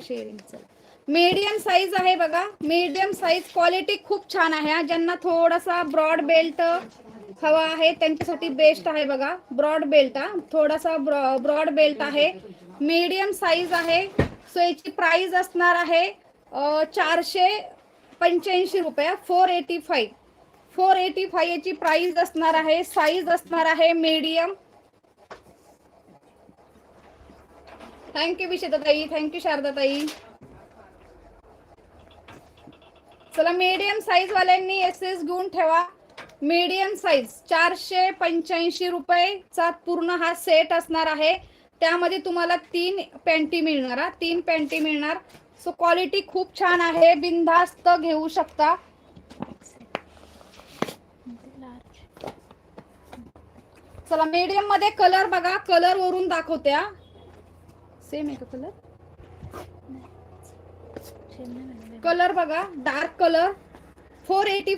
Sharing medium size आहे बघा, medium size quality खूप छान आहे. ज्यांना थोडासा ब्रॉड बेल्ट हवा आहे त्यांच्यासाठी बेस्ट आहे बघा. ब्रॉड बेल्ट, थोडासा ब्रॉड बेल्ट आहे, मीडियम साईज आहे. सो याची प्राइस असणार आहे 485 रुपये. 485 याची प्राइस असणार आहे. साईज असणार आहे मीडियम. थँक्यू विशेषताई, थँक्यू शारदाताई. चला मीडियम साईज वाल्यांनी एसएस घेऊन ठेवा. मीडियम साईज 485 रुपयेचा पूर्ण हा सेट असणार आहे. त्यामध्ये तुम्हाला 3 पॅन्टी मिळणार, 3 पॅन्टी मिळणार. सो क्वालिटी खूप छान आहे, बिनधास्त घेऊ शकता. चला मीडियम मध्ये कलर बघा, कलर वरून दाखवत्या. सेम आहे का कलर? कलर बघा, डार्क कलर 485